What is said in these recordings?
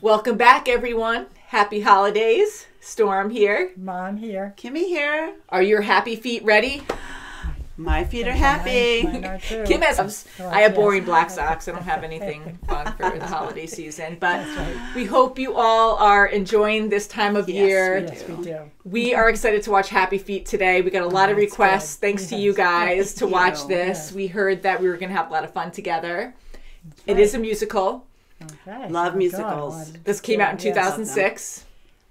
Welcome back, everyone. Happy holidays. Storm here. Mom here. Kimmy here. Are your happy feet ready? My feet are happy. Mine are too. Kim has. I have boring black socks. I don't have anything fun for the holiday season. But we hope you all are enjoying this time of year. Yes, we do. We are excited to watch Happy Feet today. We got a lot of That's requests. good. Thanks to you guys to Thank watch you. this. Yes. We heard that we were going to have a lot of fun together. It right. is a musical. Okay. Love Oh, musicals. God. This came out in Yes. 2006.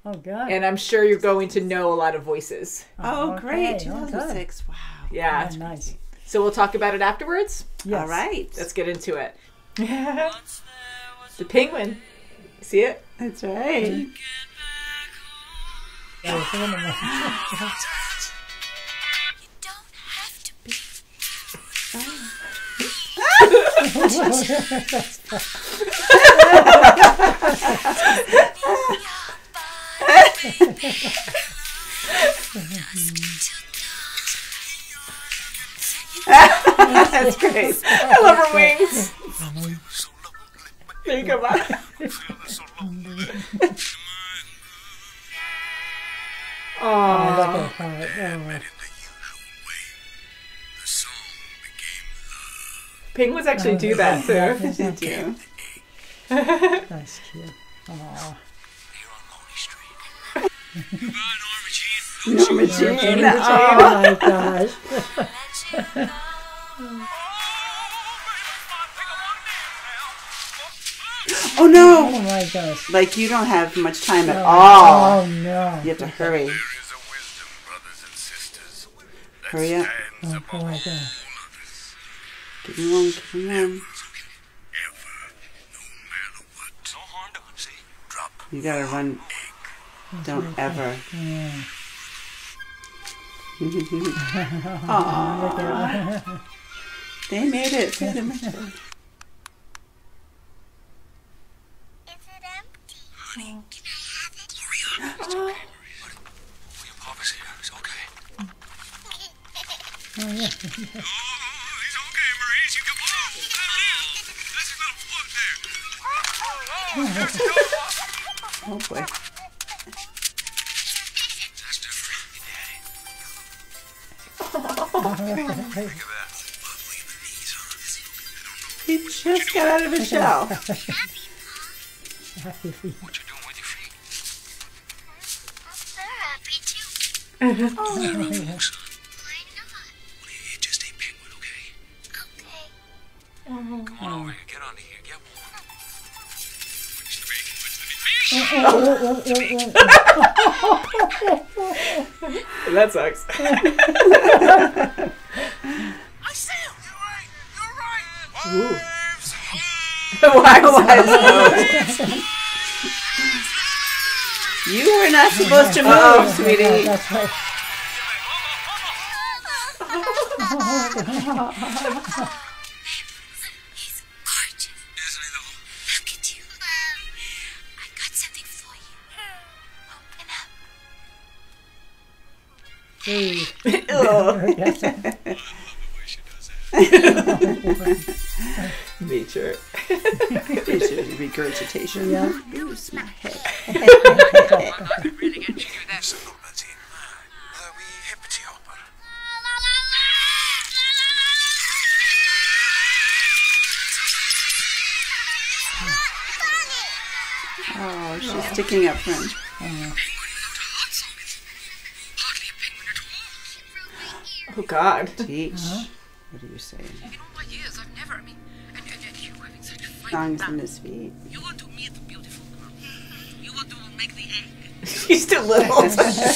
Oh, good. And I'm sure you're going to know a lot of voices. Oh, okay. great. Oh, good. 2006. Wow. Yeah. Oh, nice. So we'll talk about it afterwards. Yes. All right. Let's get into it. The penguin. See it? That's right. Yes, wait a minute. You don't have to be. That's great. I love her wings. There you go, Bob. I Aww. like that part. Oh, Penguins actually do that too. Did you? that's cute. Oh. Norma Jean. Oh, my gosh. Oh, no. Oh, my gosh. Like you don't have much time at all. Oh, no. You have to hurry. Hurry up. Oh, my God. Give me one. Give me one. You gotta run. Don't ever. Yeah. Aww. They made it. Say the message. Is it empty? Honey, can I have it? Oh. William Papa's here. It's okay. Oh, yeah. He's okay, Maurice. You can move. That's a little foot there. Oh boy. That's different. Oh, Think of that. He just got out of his shell. happy feet. What you doing with your feet? I'm so happy too. Oh. Why not? Well, it just ain't penguin, okay? Okay. Come on over here. Get under here. Get warm. Where's the baby? That sucks. I see him. You're right. Ooh. Wives. You were not supposed to move, sweetie. That's right. He's gorgeous. Isn't he though? Look at you. I got something for you. Open up. Ugh. I love the way she does that. Nature. Regurgitation. Yeah. Use my head. I'm not really getting you that. Salutati. We hippity hopper. Oh, she's sticking up for him. Oh God. Teach. What are you saying? In all my years, I've never, and you having such fine Songs in manners. his feet. You want to meet the beautiful girl. You want to make the egg. She's still little.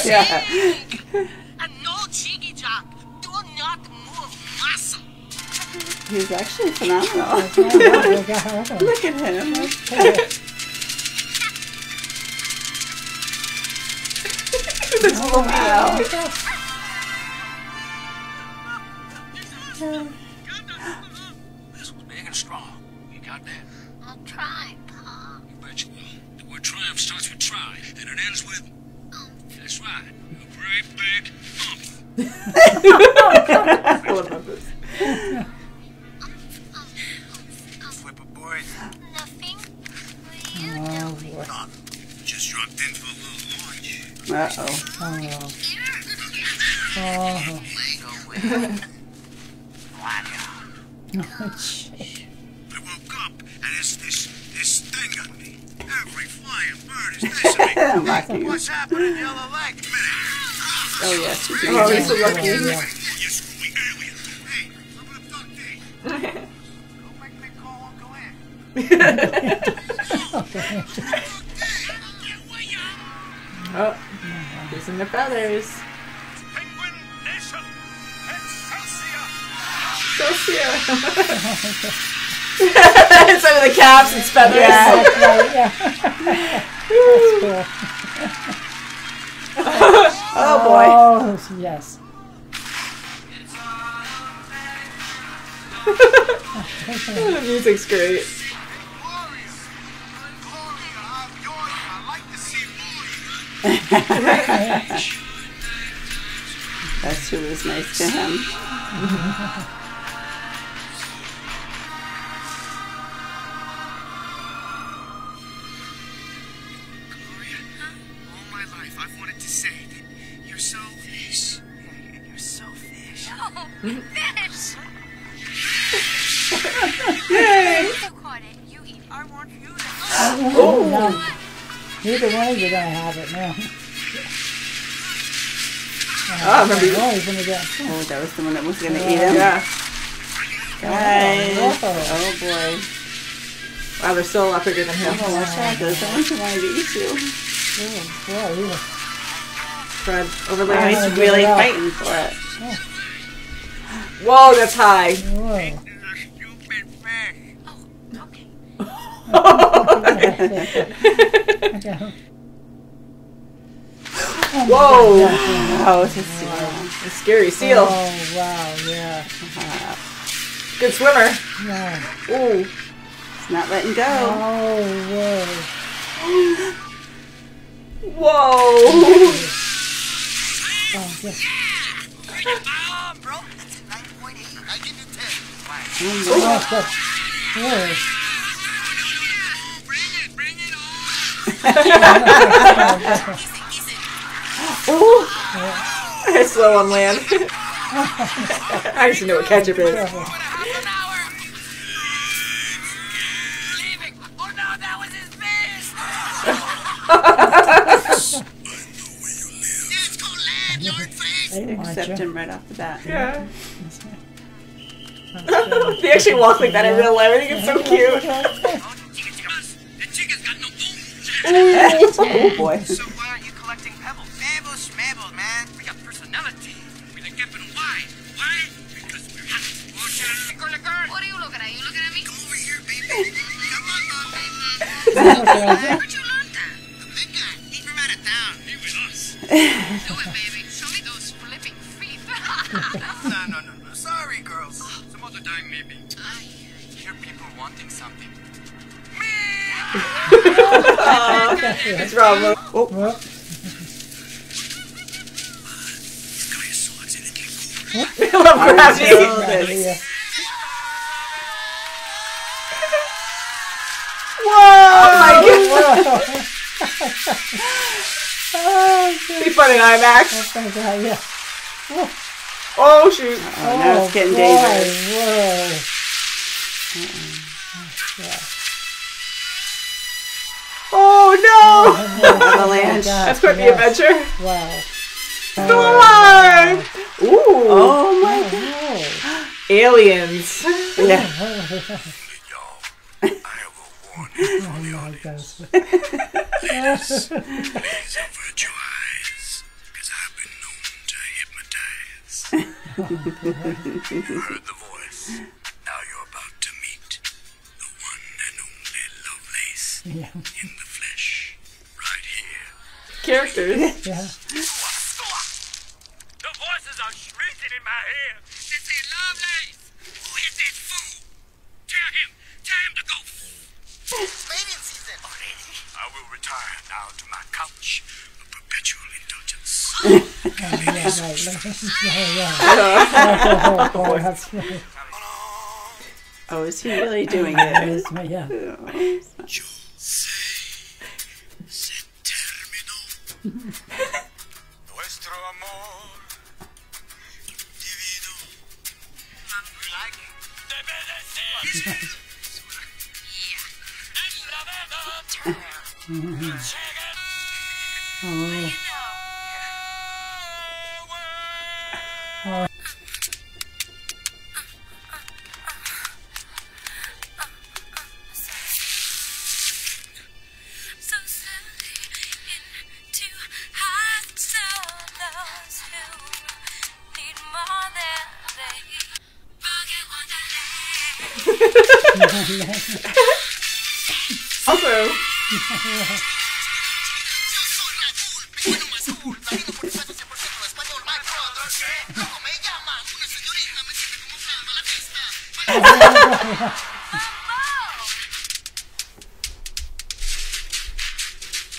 Yeah. And no jiggy jog. Do not move muscle. He's actually phenomenal. Oh, Look at him. Wow. This was big and strong. You got that? I'll try, Pa. You bet you will. The word triumph starts with try, and it ends with. That's right. A great big hump. I love numbers. Flip a boy. Nothing. What are you doing? boy. Just dropped in for a little lunch. Uh-oh. Oh. Oh. Gee. I woke up and it's this thing on me. Every flying bird is missing me. Mocking you. What's happening, yellow leg? Oh, yes. Oh, he's so lucky. You screwy alien. Hey, someone abduct me. Don't make me call Uncle Ed. Oh, using the feathers. Penguin Nation. Excelsior. Excelsior. Some of the caps and feathers. That's right, yeah. That's cool. Oh, boy. Oh, yes. The music's great. Gloria. Gloria, I'm yours. I like to see more. That's who was nice to him. Gloria, all my life I've wanted to say that you're so fish. Yeah, you're so fish. Oh, fish! Yay! You caught it. You eat it. I want you to. Oh, no. Neither one of you are going to have it now. Oh, remember you? Oh, he's going to get. Oh, that was the one that was going to eat him. Yeah. Guys. Oh. Oh, boy. Wow, they're still a lot bigger than him. Oh, watch out. Those are the ones who wanted to eat you. Oh, boy, he was. Fred, over Oh, there. he's Yeah, really yeah. fighting for it. Whoa, that's high. Whoa. This is a stupid fish. Okay. Whoa. Oh, it's a seal. A scary seal. Oh, wow, yeah. Good swimmer. Yeah. Ooh. It's not letting go. Oh, whoa. Whoa. Oh, yes. Bro, that's a 9.8. I give you 10. Oh, good. Whoa. Bring it on. Ooh. Slow on land. I just know what ketchup is. Half an hour. Leaving. Oh no, that was his fish. Yeah, it's called land, yard face. They want Accept you. him right off the bat. Yeah. They actually walk like that in real life. I think it's so cute. The chicken's got no bones. Oh, boy. So why aren't you collecting pebbles? Pebbles, schmebbles, man. We got personality. With a capital Y. Why? Because we're hot. Watch out. Girl. What are you looking at? You looking at me? Come over here, baby. Come on, Mom. Where'd you learn that? The big guy. He from out of town. He with us. Do it, baby. Show me those flipping feet. No. Sorry, girls. Some other time, maybe. Hear people wanting something. What's wrong? Oh, Whoop. I love gravity. Yeah. Whoa! Oh my goodness. Oh, Be fun in IMAX. thank God, yeah. Oh shoot. Oh, now it's getting boy, dangerous. Oh no! Avalanche. That's quite the adventure. Wow. Still alive! Ooh. Oh, my God. Oh. Aliens. Yeah. Y'all, I have a warning for the audience. Please avert your eyes, because I've been known to hypnotize. You heard the voice. Now you're about to meet the one and only Lovelace Yeah. in the flesh, right here. Characters. Yeah. The voices are shrieking in my head. They say, Lovelace, who is this fool? Tell him to go. Mating season already. I will retire now to my couch of perpetual indulgence. Oh, boy, that's right. Oh, is he really doing it? Yeah. You say Nuestro amor divino. You like it? Debe de ser. Es la verdad. Check it. So silly into hearts of those who need more than they forget wonderland. Also,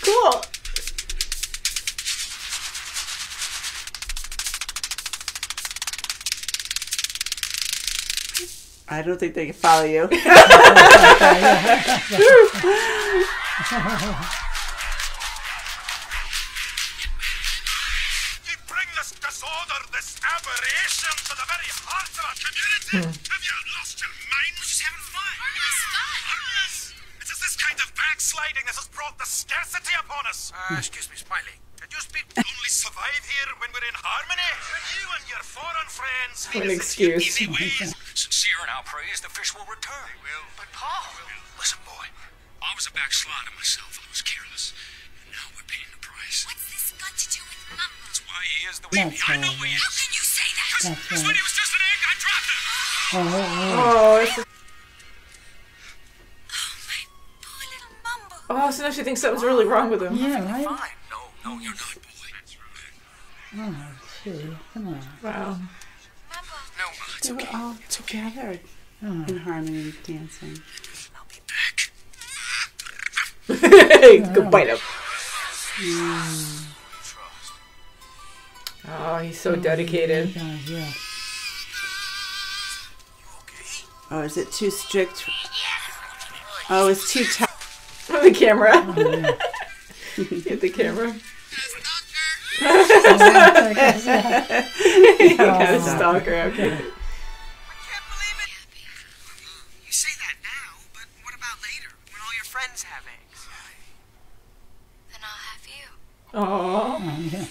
cool. I don't think they can follow you. You bring this disorder, this aberration to the very heart of our community. Have you lost your mind? We're just having fun. It's fun. It's just this kind of backsliding that has brought the scarcity upon us. Excuse me, Smiley. Can you speak? Only survive here when we're in harmony. You and your foreign friends. What an excuse. Easy ways. Sincere in our praise, the fish will return. They will. But Paul. Listen, boy. I was a backslider myself. I was careless. And now we're paying the price. What's this got to do with Mama? That's why he is the way That's I know right. he How is. can you say that? That's Because when he was just an egg, I dropped him. Oh, it's Oh, my poor little Mumbo. oh, so now she thinks something's really wrong with him. Yeah, right? Fine. No, you're not, boy. That's right. Oh, gee, come on. Wow. Mumbo. No, it's They were okay. all together in harmony dancing. I'll be back. Go bite him. Oh, he's so dedicated. God, yeah. Oh, is it too strict? Oh, it's too tough. The camera. Oh, yeah. Hit the camera. Yeah. Got a stalker. Okay. I can't believe it. You say that now, but what about later, when all your friends have eggs? Then I'll have you. Oh. Yeah.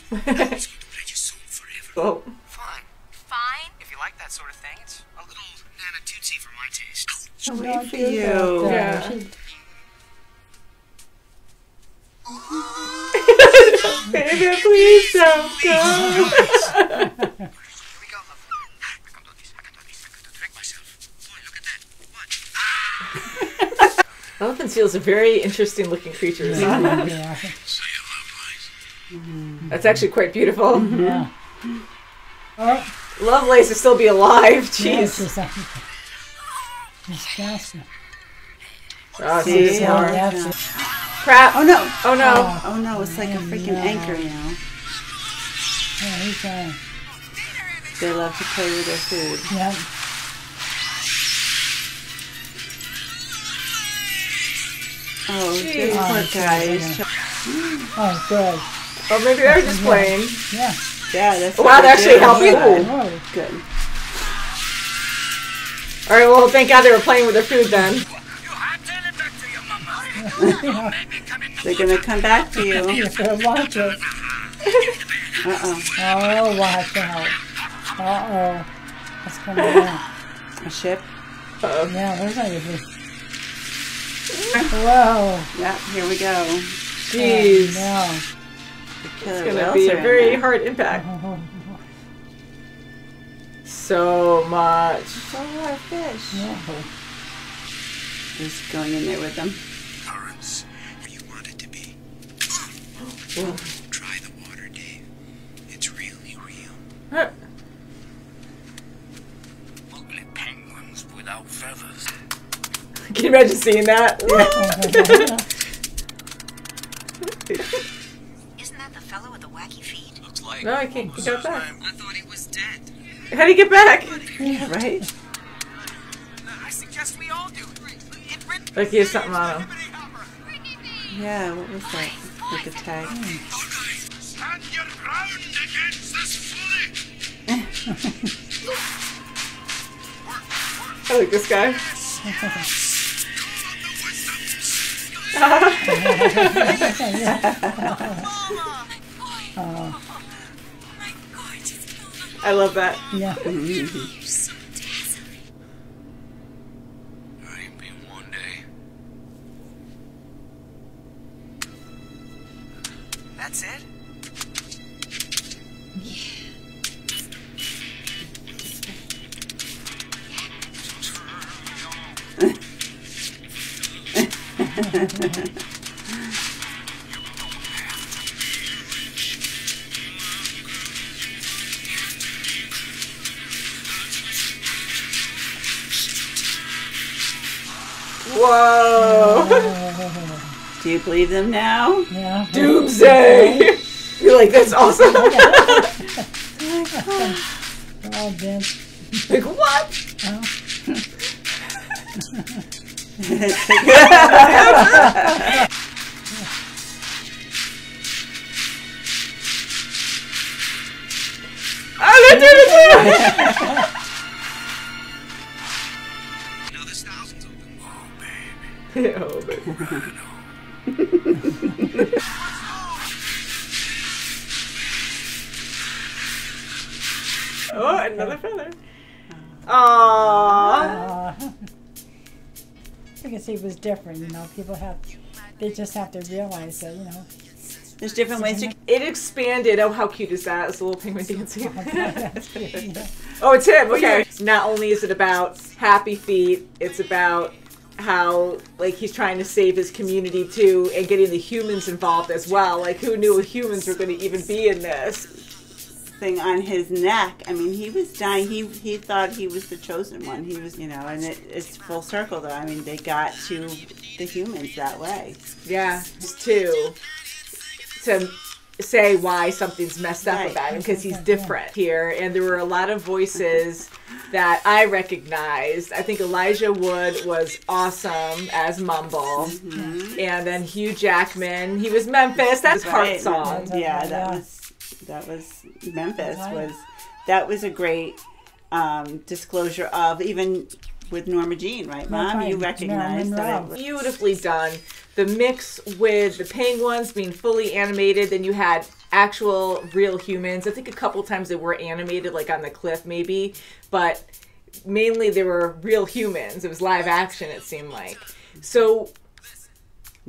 Let you soul forever. Oh. Fine. Fine. If you like that sort of thing, it's a little Nana Tootsie for my taste. Wait for do that, you. Yeah. She- Baby, please don't go. Here we go, lovely. I can do this. I can do this. I can trick myself. Boy, look at that. What? Elephant seals are very interesting looking creatures. Yeah. Say it, Lovelace. That's actually quite beautiful. Yeah. Oh, Lovelace to still be alive. yes, Jeez. it's like disgusting. Oh, See? see, Yeah, more. that's it. Crap. Oh no! Oh no. Oh no! It's like a freaking anchor, you know. Yeah, he's They love to play with their food. yeah. Oh, Jeez. this poor guy. He's Oh, good. Oh, maybe they're just playing. Yeah. Yeah, that's Wow, what they're they actually do. helping. Good. Oh, Good. All right. Well, thank God they were playing with their food then. You had to tell it back to your mama. yeah. Maybe come in. They're gonna come back to you. You better watch it. Uh-oh. Oh, watch out. Uh-oh. What's coming out? A ship? Yeah, where's that usually? Whoa. Yeah, here we go. Jeez. No. The killer It's gonna whales be are a in very there. hard impact. So much. It's a lot of fish. Yeah. Just going in there with them. Currents where you want it to be. Try the water, Dave. It's really real. Huh. Ugly penguins without feathers. Can you imagine seeing that? Isn't that the fellow with the wacky feet? Looks like. No, I can't. He got back. I thought he was dead. How'd he get back? Yeah, right? I suggest we all do it. Like he has something on him. Yeah, what was that? With the tag. Stand your ground against this folly. I like this guy. My gorgeous Bulma. I love that. Yeah. You're so dazzling. I ain't been one day. That's it? Whoa. Do you believe them now? Yeah. Doomsday. You're like, that's awesome. Oh, Ben. Like, what? Oh. Oh, they did it. You know there's thousands of them. Oh, baby. Oh, baby. Oh, another feather. Aww. You can see it was different, you know. They just have to realize that, you know. There's different ways to. It expanded. Oh, how cute is that? It's a little penguin dancing. Yeah. Oh, it's him. Okay. Not only is it about Happy Feet, it's about how, like, he's trying to save his community too, and getting the humans involved as well. Like, who knew humans were going to even be in this? Thing on his neck. I mean, he was dying. He thought he was the chosen one. He was, you know, and it's full circle though. I mean, they got to the humans that way. Yeah, to say why something's messed up Right. about him, because he's different here. And there were a lot of voices that I recognized. I think Elijah Wood was awesome as Mumble. And then Hugh Jackman, he was Memphis. That's Heart Right. Song. Yeah, Yeah. that was Memphis. Right. That was a great disclosure of, even with Norma Jean, right, Mom? right. You recognized Marilyn that. Monroe. Beautifully done. The mix with the penguins being fully animated, then you had actual real humans. I think a couple times they were animated, like on the cliff maybe, but mainly they were real humans. It was live action, it seemed like. So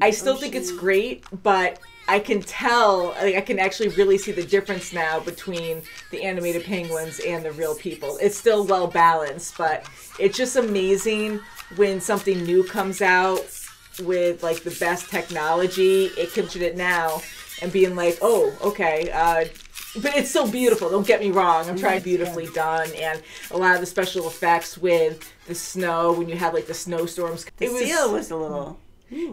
I still think it's great, but I can tell, like, I can actually really see the difference now between the animated penguins and the real people. It's still well balanced, but it's just amazing when something new comes out with, like, the best technology. It can shoot it now and being like, oh, okay, but it's so beautiful, don't get me wrong. I'm trying beautifully done, and a lot of the special effects with the snow, when you had, like, the snowstorms. The seal was a little.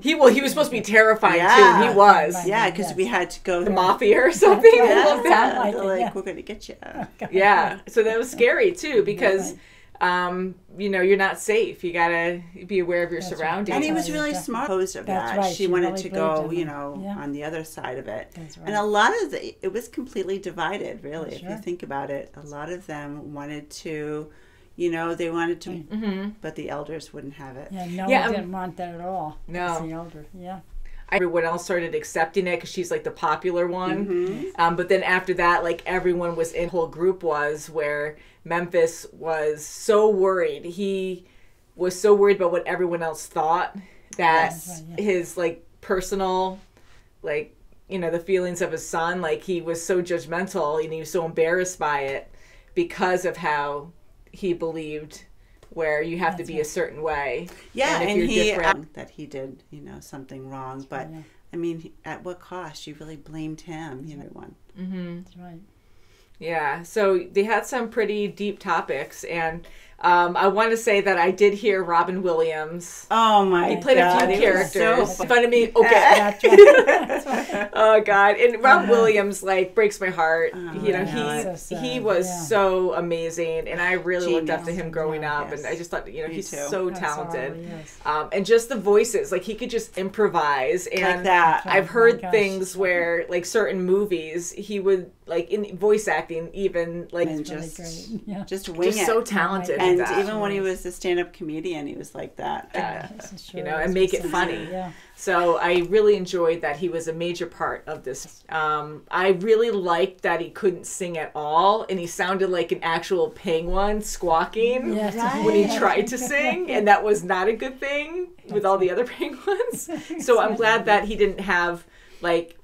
He was supposed to be terrifying Yeah. too. He was. Right. Yeah, because Yes. we had to go. The mafia or something. I Yeah, love that. like they're it, like, yeah. we're gonna get you. Yeah. So that was scary too, because you know, you're not safe. You gotta be aware of your surroundings. And he was right, really yeah. smart. Opposed of That's that, right, she she wanted really to go, believed in you him. know, Yeah. on the other side of it. That's right. And a lot of it was completely divided, really. If you Sure. think about it, a lot of them wanted to, you know, they wanted to, but the elders wouldn't have it. Yeah, no Yeah, one didn't want that at all. No. It's the elder. Yeah. Everyone else started accepting it because she's like the popular one. But then after that, like, everyone was in, whole group was, where Memphis was so worried. He was so worried about what everyone else thought that That's right, yeah. his, like, personal, like, you know, the feelings of his son, like, he was so judgmental and he was so embarrassed by it because of how he believed, where you have to be a certain way. Yeah, if and you're he different, that he did, you know, something wrong. But Yeah. I mean, at what cost? You really blamed him, you know. One. That's right. yeah. So they had some pretty deep topics, and I want to say that I did hear Robin Williams. Oh my! He played God, a few it was characters. so Fun of me. Okay. That's right. That's right. Oh God! And Rob Williams like breaks my heart. You know, I know. So sad, he was yeah. so amazing, and I really looked up to Genius. him growing Yeah. up, and I just thought, you know, Me he's too. so That's talented. all he is. And just the voices, like he could just improvise. And like that. I've Oh, heard my gosh. things where, like certain movies, he would like in voice acting, even like And Really just great. Yeah. just wing just it. so talented. Oh my at and that. even when he was a stand-up comedian, he was like that. This is you sure know, and is make it so funny. sad. Yeah. So I really enjoyed that he was a major part of this. I really liked that he couldn't sing at all, and he sounded like an actual penguin squawking Yes. when he tried to sing, and that was not a good thing with all the other penguins. So I'm glad that he didn't have like.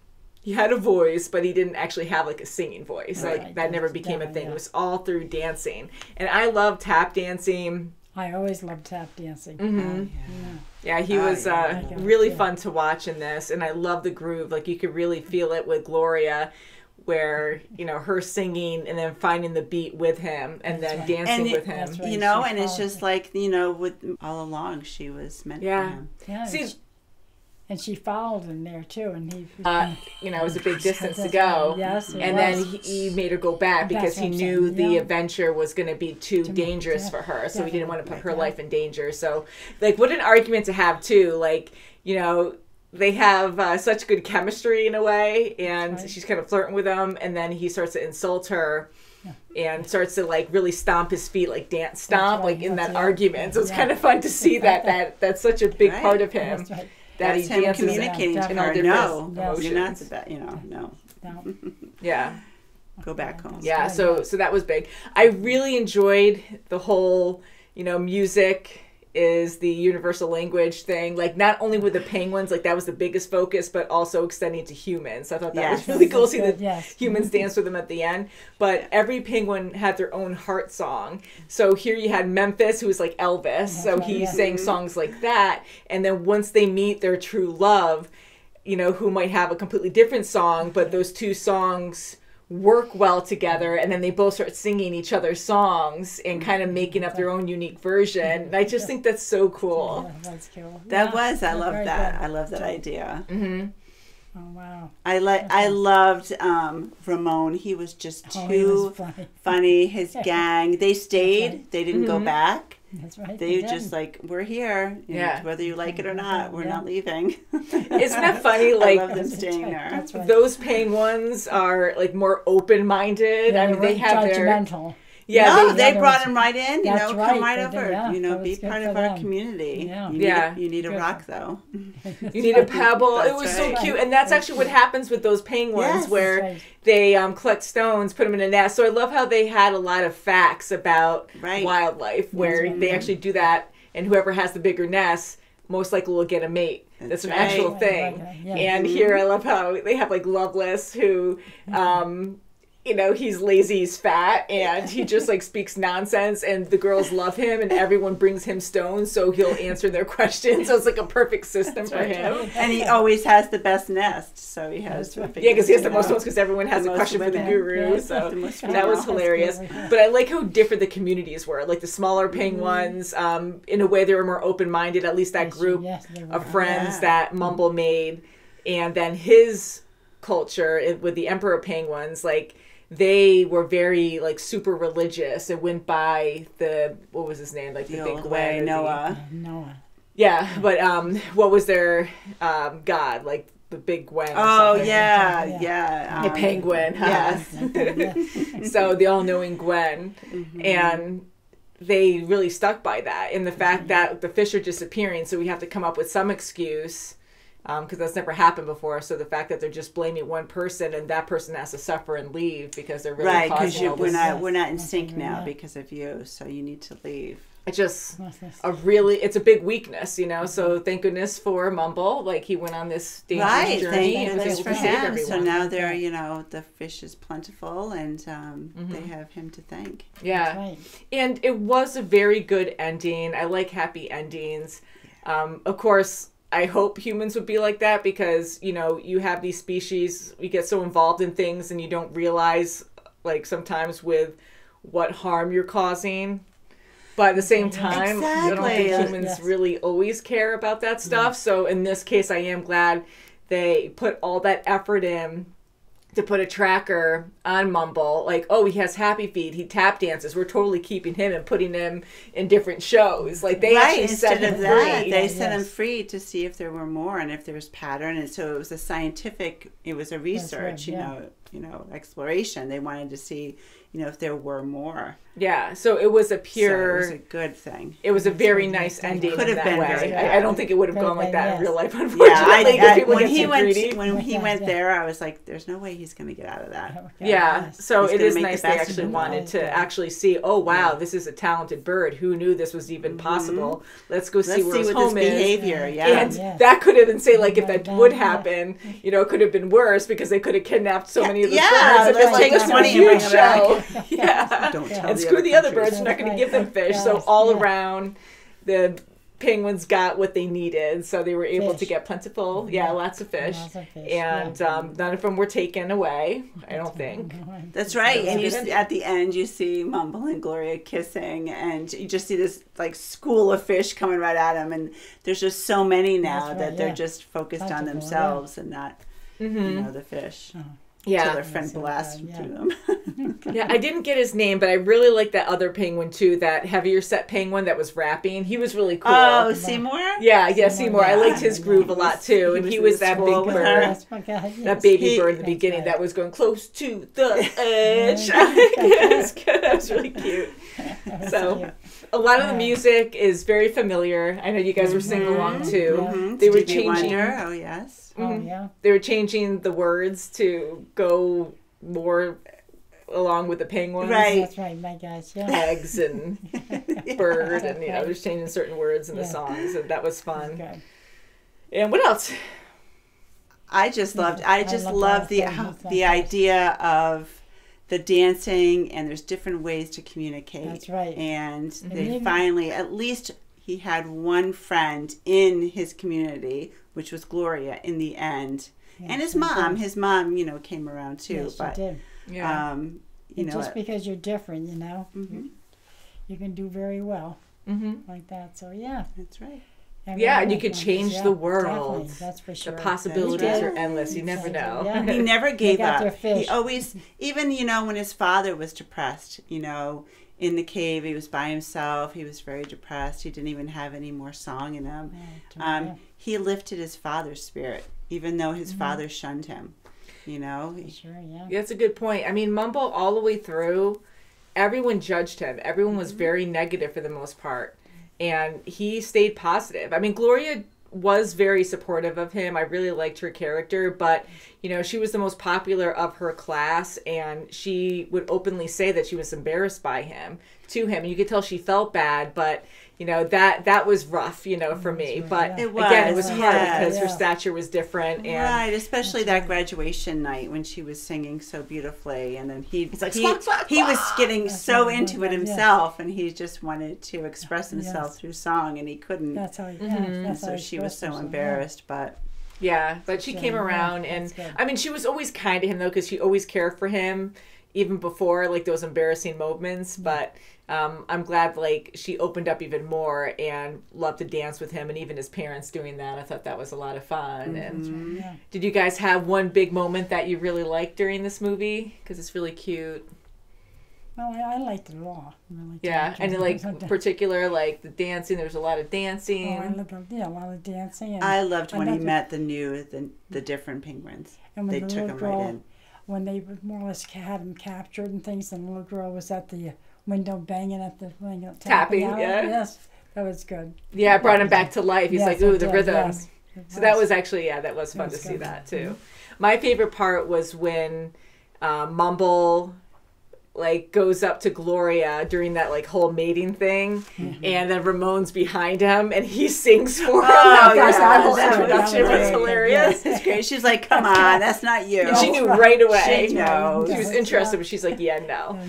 He had a voice, but he didn't actually have like a singing voice. Like Right. that never became a Yeah, thing. yeah. It was all through dancing, and I love tap dancing. I always loved tap dancing. Mm-hmm. Yeah, he Oh, was yeah. really Yeah. fun to watch in this, and I love the groove. Like you could really feel it with Gloria, where you know her singing and then finding the beat with him, and then right. dancing And with him. That's right. You know, She and it's followed just it. like, you know, with all along she was meant Yeah. for him. Yeah. See, and she followed him there too, and he. you know, it was a big distance to That's go. right. Yes, it And was. then he made her go back because That's he what I'm knew saying, the yeah. adventure was going to be too dangerous yeah, for her, so he didn't want to put her definitely. life in danger. So, like, what an argument to have too. Like, you know, they have such good chemistry in a way, and right. she's kind of flirting with him, and then he starts to insult her. And starts to like really stomp his feet, like dance stomp, right, like in that's that right. argument. So it's Yeah. kind of fun to see that's such a big Right. part of him. That's right. That That's he him dances communicating to in all her, different no, Yes. you're not emotions. the best, you know, no. No. Yeah. Go back home. Yeah, Yeah, so that was big. I really enjoyed the whole, you know, music is the universal language thing. Like not only with the penguins, like that was the biggest focus, but also extending to humans. I thought that Yes. was really cool to see Good, the yes. humans dance with them at the end. But every penguin had their own heart song. So here you had Memphis, who was like Elvis. So right, he yeah. sang songs like that. And then once they meet their true love, you know, who might have a completely different song, but those two songs work well together, and then they both start singing each other's songs and kind of making up their own unique version. And I just think that's so cool. Yeah, that's cool. That Yeah, was, I that's love very that. good. I love that idea. Oh wow. I loved Ramon. He was just Oh, he too was funny. funny. His gang, they stayed. right. They didn't go back. That's right. They did. just like, we're here. You know, Yeah. whether you like it or not, we're Yeah. not leaving. Isn't that funny? Like I love them That's staying right, there. that's right. those penguins are like more open-minded. Yeah, I mean, they weren't have their judgmental. No, they there brought was- him right in. You That's know, right, come right they over. did, yeah, You know, that be was good part for of our them. community. Yeah. You Yeah. need, you need a Good. rock though. You need a pebble. It That's was so right. cute, and that's actually what happens with those penguins, Yes, where that's right. they collect stones, put them in a nest. So I love how they had a lot of facts about Right. wildlife, where right, they yeah. actually do that, and whoever has the bigger nest most likely will get a mate. That's an right. actual Right, thing. right, yeah. And here I love how they have like Loveless, who you know, he's lazy, he's fat, and he just like speaks nonsense, and the girls love him, and everyone brings him stones so he'll answer their questions. So it's like a perfect system for him. And he always has the best nest, so he has the Yeah, biggest, because he has the you most know. ones because everyone has The a most question for the women. guru. Yeah, So the most that was women. hilarious. Yeah. But I like how different the communities were. Like the smaller penguins, in a way they were more open-minded, at least that group Yes, they were. of friends Yeah. that Mumble made. And then his culture with the emperor penguins, like they were very like super religious and went by the, what was his name? Like The the big old Gwen way, or the- Noah. Noah. Yeah, but what was their god? Like the big Gwen. or Oh something. yeah, Yeah. yeah. The penguin. Yes. So the all-knowing Gwen, Mm-hmm. and they really stuck by that. And the fact that the fish are disappearing, so we have to come up with some excuse, because that's never happened before. So the fact that they're just blaming one person and that person has to suffer and leave because they're really Right, because causing all we're this. not we're not in Yes. sync now Yeah. because of you, so you need to leave. It's just Yes. it's a big weakness, you know. So thank goodness for Mumble. Like he went on this dangerous Right, journey thank and was goodness able for to save him. everyone. So now they're, you know, the fish is plentiful, and they have him to thank. yeah. Right. And it was a very good ending. I like happy endings. Of course, I hope humans would be like that because, you know, you have these species, you get so involved in things and you don't realize, like, sometimes with what harm you're causing. But at the same time, I don't think Exactly. humans Yes. really always care about that stuff. So in this case, I am glad they put all that effort in to put a tracker on Mumble. Like, oh, he has Happy Feet, he tap dances. We're totally keeping him and putting him in different shows. Like, they Right, actually set instead him of that, free. they set him Yes. free to see if there were more and if there was pattern. And so it was a scientific, it was a research, yeah. you know, exploration. They wanted to see, you know, if there were more. Yeah, so it was a So pure... it was a good thing. It was a very nice ending Could in have that been way. very I bad. don't think it would have Could gone have like been, that in yes. real life, Yeah, unfortunately. 'cause people when get he too went greedy. when he Yeah, went yeah. there, I was like, "There's no way he's going to get out of that." Yeah, so He's it gonna is make the nice they best of actually it. wanted to Yeah. actually see, oh wow, this is a talented bird. Who knew this was even possible? Let's go see Let's where see his what this home is. behavior. Yeah. And Yeah. that could have been, say, like, if Right, that right, would yeah. happen, you know, it could have been worse because they could have kidnapped so many of the Yeah, birds. And let's been like, take this the is a money and huge bring it back. show. Yeah. Don't tell And the screw other the other countries. birds. We're not going to Right, give them right, fish. So yes, all yeah. around, the penguins got what they needed. So they were able to Fish. get plentiful, yeah, lots of fish. Lots of fish, And none of them were taken away, I don't think. That's right. So And you good. see, at the end, you see Mumble and Gloria kissing, and you just see this like school of fish coming right at them. And there's just so many now That's that right, they're yeah. just focused on Plentiful, themselves and not, you know, the fish. Till Yeah. their friend That's so blasts bad, yeah. through them. Yeah, I didn't get his name, but I really like that other penguin too, that heavier set penguin that was rapping. He was really cool. Oh, Seymour? Yeah, Seymour. I yeah. liked his groove a lot too. He And was he in was the that school big with bird. her. Yes, my God, yes. That baby He- bird in the That's beginning right. that was going close to the edge. It was good. That was really cute. So, a lot of the music is very familiar. I know you guys were singing along too. Mhm. They were Stevie changing. Wonder. Oh, yes. Oh, yeah. They were changing the words to go more along with the penguins. Right. That's right, my gosh, yeah. Eggs and bird, and you know, Okay. just changing certain words in the Yeah. songs, and that was fun. Good. And what else? I just loved love the that film. It's the fantastic. idea of the dancing, and there's different ways to communicate. That's right. And they even- finally, at least he had one friend in his community, which was Gloria in the end. And his she mom, did. you know, came around too. Yes, but she did. Yeah. you And know, just because you're different, you know, you can do very well Mm-hmm. like that. So, yeah. that's right. Yeah, and you Everyone could wants change it. the Yeah, world. definitely, that's for sure. The possibilities That's are right. endless. You never know. Yeah. He never gave got up. their fish. He always, even, you know, when his father was depressed, you know, in the cave, he was by himself. He was very depressed. He didn't even have any more song in him. Yeah. He lifted his father's spirit, even though his father shunned him. You know, Sure, yeah. That's a good point. I mean, Mumble all the way through, everyone judged him. Everyone was very negative for the most part. And he stayed positive. I mean, Gloria was very supportive of him. I really liked her character, but, you know, she was the most popular of her class, and she would openly say that she was embarrassed by him, to him. And you could tell she felt bad, but, you know, that was rough, you know, for me. But It again, it was, was hard yeah. because her Yeah. stature was different. And right, especially that graduation night when she was singing so beautifully, and then like, he "Squawk, squawk, he was getting so right, into it yeah. himself, and he just wanted to express himself Yes. through song, and he couldn't. That's how, Mm-hmm. yeah, that's how So he she was expressed so herself, yeah. embarrassed, but yeah, but she Sure, came yeah, around, and that's good. I mean, she was always kind to him though, because she always cared for him, even before like those embarrassing moments. But I'm glad like she opened up even more and loved to dance with him, and even his parents doing that. I thought that was a lot of fun. And Yeah. did you guys have one big moment that you really liked during this movie? Because it's really cute. Well, I liked it all. I liked Yeah, it. and like particular like the dancing. There was a lot of dancing. Oh, I loved, yeah, a lot of dancing. And I loved when he loved it. met the different penguins. And when They the took little him girl, right in. when they more or less had him captured and things, and the little girl was at the window banging at the thing, Tapping, out. yeah. Yes, that was good. Yeah, it brought him back to life. He's Yes, like, ooh, it the did, rhythm. yes, it So that was actually, yeah, that was fun to was see good. that too. My favorite part was when Mumble like goes up to Gloria during that like whole mating thing, and then Ramon's behind him and he sings for him. Oh, That first yeah, whole that was introduction was great. hilarious. It's great. She's like, "Come on, that's not you." And she knew right away. She knows. She was Yes, interested, yeah. but she's like, yeah, no.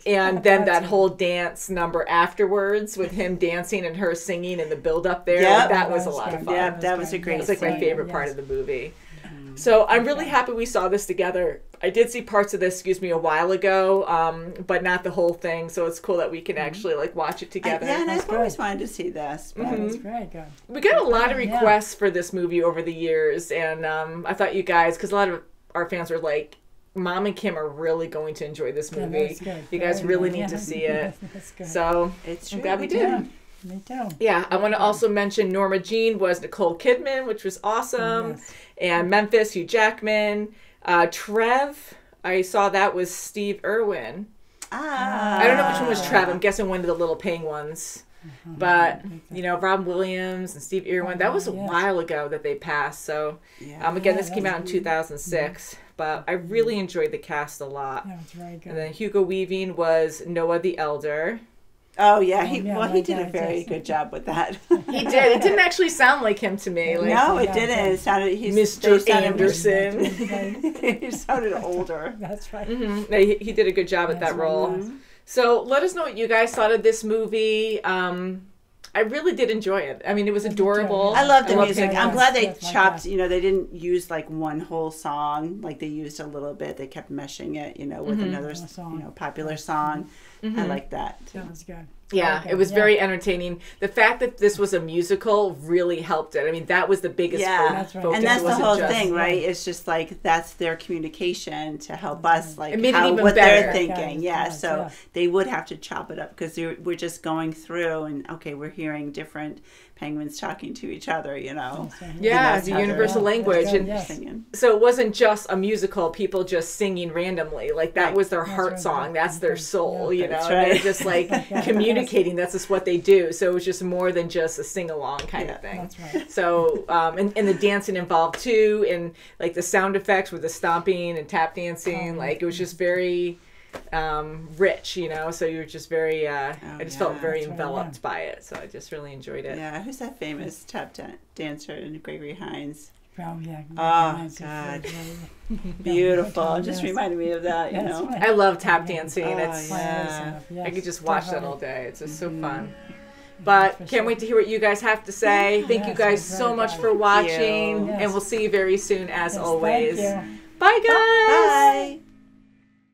And then that whole dance number afterwards with him dancing and her singing and the build up there, Yep. that was a lot of fun. Yeah, that was a great It's like my scene. favorite part of the movie. So I'm really happy we saw this together. I did see parts of this, a while ago, but not the whole thing. So it's cool that we can actually like watch it together. Yeah, and That's I've always good. wanted to see this. But That's very good. We got a lot of Yeah. requests for this movie over the years, and I thought you guys, because a lot of our fans were like, Mom and Kim are really going to enjoy this Yeah, movie. that's good. You guys Very really good. need to Yeah. see it. That's good. So it's I'm true. glad we we did. Yeah, me too. Yeah, I want to also mention Norma Jean was Nicole Kidman, which was awesome, Yes. and Memphis, Hugh Jackman. Trev, I saw that was Steve Irwin. Ah. I don't know which one was Trev. I'm guessing one of the little paying ones. But, Robin Williams and Steve Irwin, that was a yes. while ago that they passed. So, Yeah. again, Yeah, this came that out in was- 2006. But I really enjoyed the cast a lot. That was very good. And then Hugo Weaving was Noah the Elder. Oh yeah, he yeah, well my he did a God, very yes. good job with that. He did. It didn't actually sound like him to me. Like, No, it Yeah, didn't. okay. It sounded they Mr. sounded- Anderson. he sounded older. That's right. Mhm. No, he did a good job at Yes, that role. he was. So let us know what you guys thought of this movie. I really did enjoy it. I mean, it was adorable. I love the love music. Pink I'm Ones. glad they Stuff like chopped. that. They didn't use like one whole song. Like they used a little bit. They kept meshing it. With another, A song. popular song. I like that. Too. That was good. Yeah, Okay, it was yeah. very entertaining. The fact that this was a musical really helped it. I mean, that was the biggest Yeah, That's right. focus. and that's It the wasn't whole just- thing, right? It's just like that's their communication to help us, like It made it how even what better. they're thinking. Yeah, Yeah, yes, so yeah. they would have to chop it up because we're just going through and okay, we're hearing different penguins talking to each other. Yeah, that's the how they're- universal Yeah, language. that's good, And yes. Singing. so it wasn't just a musical, people just singing randomly. Like that Right. was their That's heart right. song. That's their soul, Yeah. That's They're right. just like Yeah. communicating. That's just what they do. So it was just more than just a sing-along kind Yeah. of thing. That's right. So, and the dancing involved too, and like the sound effects with the stomping and tap dancing, like it was just very rich, So you were just very, I just felt yeah. very That's right, enveloped by it. So I just really enjoyed it. Yeah, who's that famous tap dancer? Gregory Hines. Oh, yeah. Oh, Nice. God. Very- Beautiful. Yes. Just reminded me of that. You That's know. right. I love tap dancing. Oh, It's yeah. I could just watch that Definitely. all day. It's just so fun. But for can't sure. wait to hear what you guys have to say. Thank you Yes, guys it's so very much good. for watching, you. and we'll see you very soon as Yes, always. Thank you. Bye, guys. Bye.